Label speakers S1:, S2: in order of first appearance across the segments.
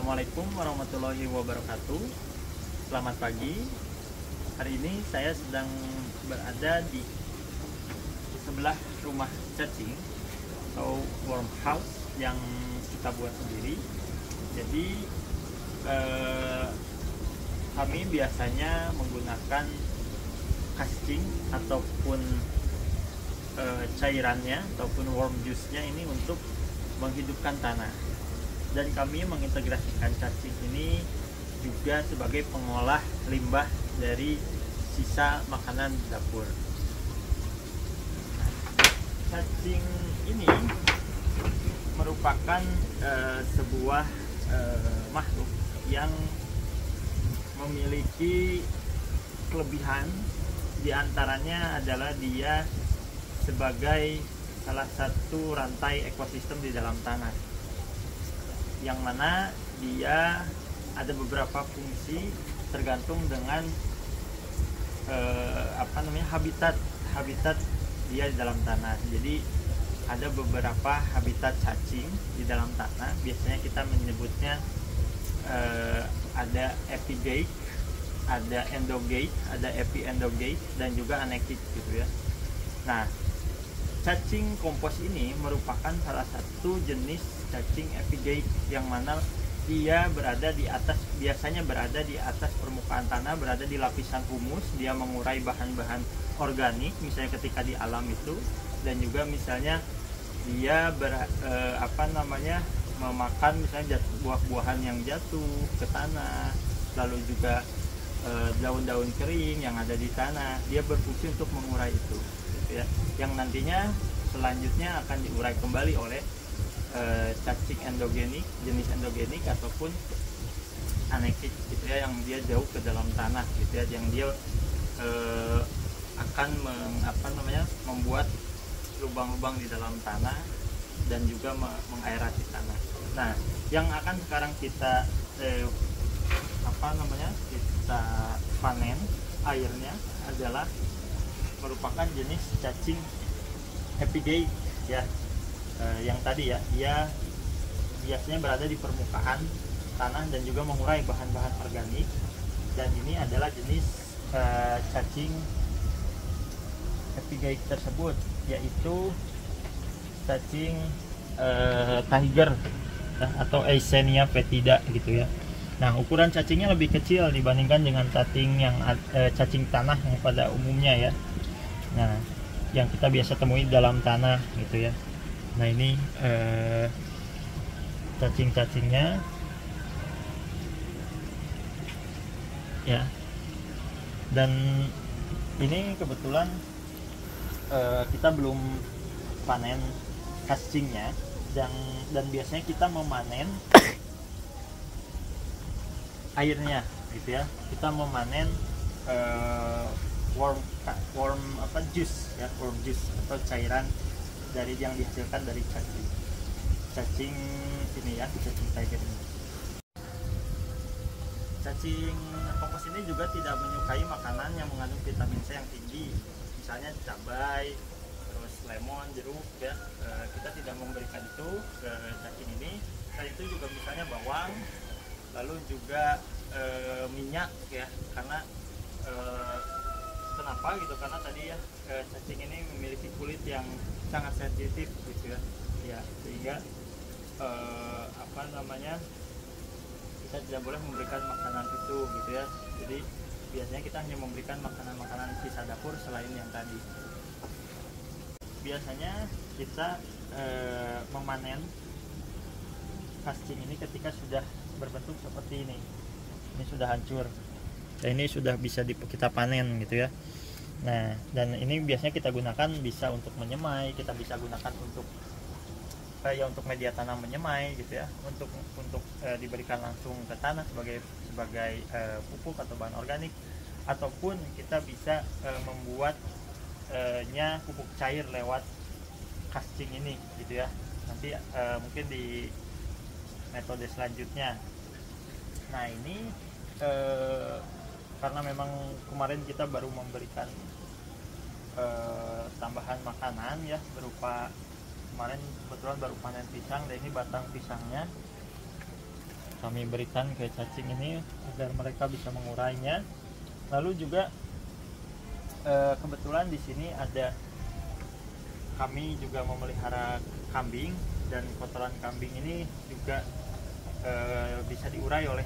S1: Assalamualaikum warahmatullahi wabarakatuh. Selamat pagi. Hari ini saya sedang berada di sebelah rumah cacing atau worm house yang kita buat sendiri. Jadi kami biasanya menggunakan casing ataupun cairannya ataupun worm juice-nya ini untuk menghidupkan tanah. Dan kami mengintegrasikan cacing ini juga sebagai pengolah limbah dari sisa makanan dapur. Nah, cacing ini merupakan sebuah makhluk yang memiliki kelebihan. Diantaranya adalah dia sebagai salah satu rantai ekosistem di dalam tanah, yang mana dia ada beberapa fungsi tergantung dengan habitat dia di dalam tanah. Jadi ada beberapa habitat cacing di dalam tanah. Biasanya kita menyebutnya ada epigate, ada endogate, ada epiendogate, dan juga anekit gitu ya. Nah, cacing kompos ini merupakan salah satu jenis cacing epigate, yang mana dia berada di atas, biasanya berada di atas permukaan tanah, berada di lapisan humus. Dia mengurai bahan-bahan organik misalnya ketika di alam itu, dan juga misalnya dia memakan misalnya buah-buahan yang jatuh ke tanah, lalu juga daun-daun kering yang ada di tanah. Dia berfungsi untuk mengurai itu gitu ya, yang nantinya selanjutnya akan diurai kembali oleh cacing endogenik, jenis endogenik ataupun anekit gitu ya, yang dia jauh ke dalam tanah gitu ya, yang dia akan membuat lubang-lubang di dalam tanah dan juga mengaerasi tanah. Nah, yang akan sekarang kita kita panen airnya adalah merupakan jenis cacing epigate ya. Yang tadi ya, dia biasanya berada di permukaan tanah dan juga mengurai bahan-bahan organik. Dan ini adalah jenis cacing epigate tersebut, yaitu cacing tiger atau Eisenia foetida gitu ya. Nah, ukuran cacingnya lebih kecil dibandingkan dengan cacing tanah yang pada umumnya ya. Nah, yang kita biasa temui dalam tanah gitu ya. Nah, ini cacing-cacingnya ya. Dan ini kebetulan kita belum panen cacingnya, dan biasanya kita memanen airnya gitu ya. Kita memanen worm juice ya, worm juice atau cairan dari yang dihasilkan dari cacing ini ya, cacing tiger ini. Cacing kompos ini juga tidak menyukai makanan yang mengandung vitamin C yang tinggi, misalnya cabai, terus lemon, jeruk ya. Kita tidak memberikan itu ke cacing ini. Dan itu juga misalnya bawang, lalu juga minyak ya, karena kenapa gitu, karena tadi ya cacing ini memiliki kulit yang sangat sensitif gitu ya, sehingga kita tidak boleh memberikan makanan itu gitu ya. Jadi biasanya kita hanya memberikan makanan-makanan sisa dapur selain yang tadi. Biasanya kita memanen cacing ini ketika sudah berbentuk seperti ini sudah hancur, dan ini sudah bisa kita panen gitu ya. Nah, dan ini biasanya kita gunakan bisa untuk menyemai, kita bisa gunakan untuk untuk media tanam menyemai gitu ya, untuk diberikan langsung ke tanah sebagai pupuk atau bahan organik, ataupun kita bisa membuatnya pupuk cair lewat cacing ini gitu ya. Nanti mungkin di metode selanjutnya. Nah, ini karena memang kemarin kita baru memberikan tambahan makanan ya, berupa kemarin kebetulan baru panen pisang, dan ini batang pisangnya kami berikan ke cacing ini agar mereka bisa mengurainya. Lalu juga kebetulan di sini kami juga memelihara kambing, dan kotoran kambing ini juga bisa diurai oleh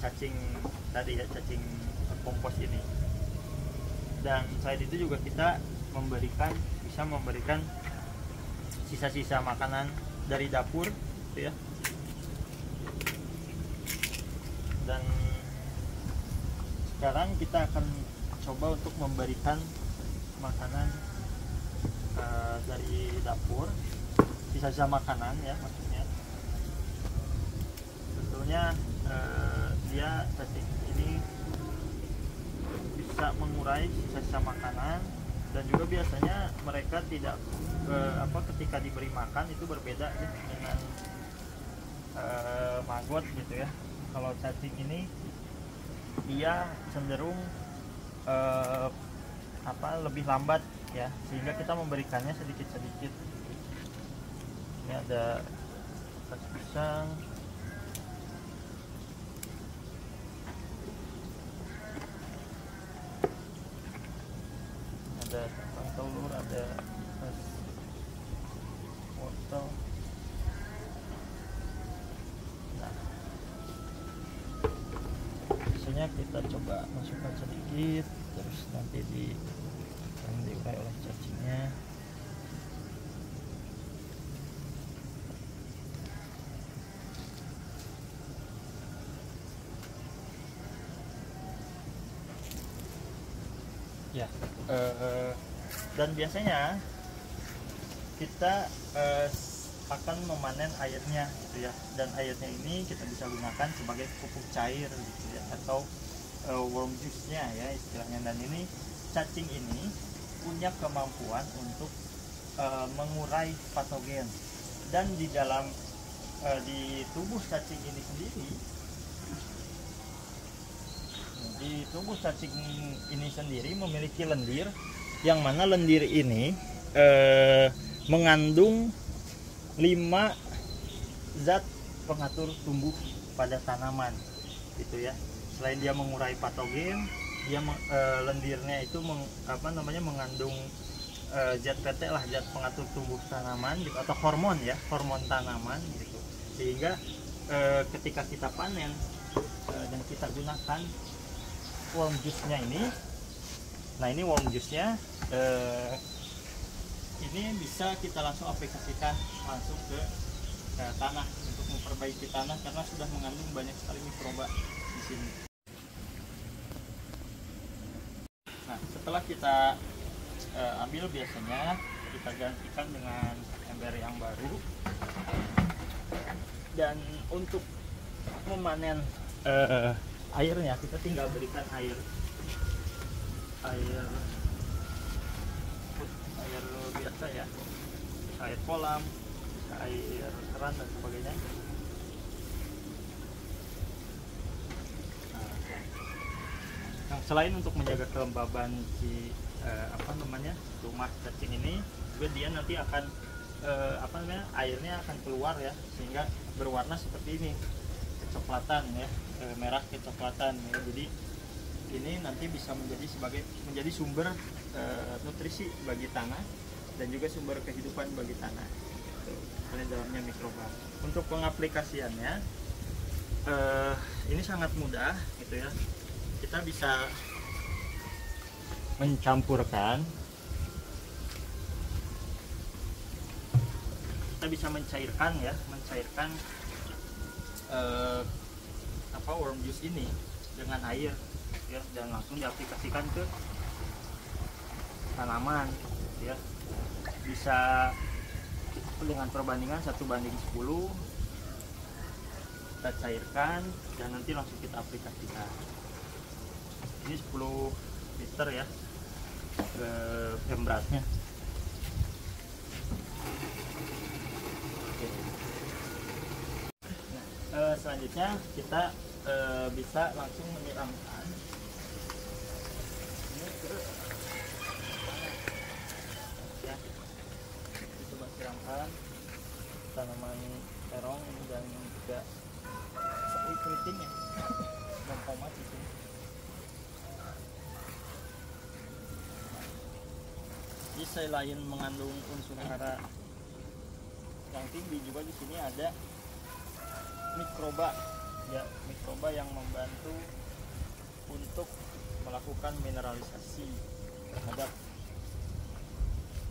S1: cacing tadi ya, cacing kompos ini. Dan selain itu juga kita bisa memberikan sisa-sisa makanan dari dapur gitu ya. Dan sekarang kita akan coba untuk memberikan makanan dari dapur, sisa-sisa makanan ya maksudnya. Tentunya dia cacing ini bisa mengurai sisa-sisa makanan, dan juga biasanya mereka tidak ketika diberi makan itu berbeda ya dengan maggot gitu ya. Kalau cacing ini dia cenderung lebih lambat ya, sehingga kita memberikannya sedikit-sedikit. Ini ada tas pisang, ada kentang telur, ada tas wortel. Nah, biasanya kita coba masukkan sedikit, terus nanti diurai oleh cacingnya. Ya, dan biasanya kita akan memanen airnya gitu ya, dan airnya ini kita bisa gunakan sebagai pupuk cair gitu ya, atau worm juice-nya ya istilahnya. Dan ini cacing ini punya kemampuan untuk mengurai patogen, dan di tubuh cacing ini sendiri, memiliki lendir, yang mana lendir ini mengandung 5 zat pengatur tumbuh pada tanaman gitu ya. Selain dia mengurai patogen, lendirnya itu mengandung zat PT lah, zat pengatur tumbuh tanaman gitu, atau hormon tanaman gitu. Sehingga ketika kita panen dan kita gunakan worm juice-nya ini, nah ini worm juice-nya ini bisa kita langsung aplikasikan langsung ke tanah untuk memperbaiki tanah, karena sudah mengandung banyak sekali mikroba di sini. Nah, setelah kita ambil, biasanya kita gantikan dengan ember yang baru. Dan untuk memanen airnya, kita tinggal berikan air biasa ya, air kolam, air keran dan sebagainya. Nah, selain untuk menjaga kelembaban rumah cacing ini, juga dia nanti akan airnya akan keluar ya, sehingga berwarna seperti ini, kecoklatan ya, merah kecoklatan ya. Jadi ini nanti bisa menjadi sumber nutrisi bagi tanah, dan juga sumber kehidupan bagi tanah. Karena dalamnya mikroba. Untuk pengaplikasiannya ini sangat mudah gitu ya. Kita bisa mencampurkan, kita bisa mencairkan worm juice ini dengan air ya, dan langsung diaplikasikan ke tanaman ya. Bisa dengan perbandingan 1:10 kita cairkan, dan nanti langsung kita aplikasikan. Ini 10 liter ya beratnya. Nah, selanjutnya kita bisa langsung menyiramkan ini ke ya, coba siramkan tanaman terong dan juga keriting ya. Tomat di sini. Jadi selain mengandung unsur hara yang tinggi, juga di sini ada mikroba ya, mikroba yang membantu untuk melakukan mineralisasi terhadap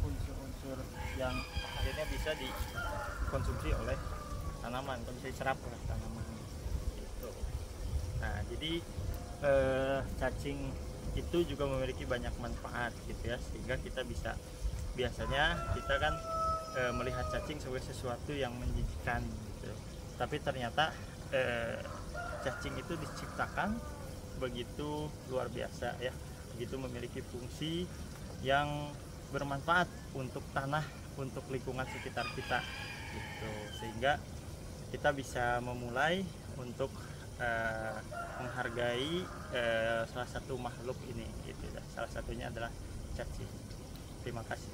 S1: unsur-unsur yang akhirnya bisa dikonsumsi oleh tanaman atau bisa diserap oleh tanaman gitu. Nah, jadi cacing itu juga memiliki banyak manfaat gitu ya, sehingga kita bisa, biasanya kita kan melihat cacing sebagai sesuatu yang menjijikan gitu. Tapi ternyata cacing itu diciptakan begitu luar biasa ya, begitu memiliki fungsi yang bermanfaat untuk tanah, untuk lingkungan sekitar kita gitu. Sehingga kita bisa memulai untuk menghargai salah satu makhluk ini gitu ya. Salah satunya adalah cacing. Terima kasih.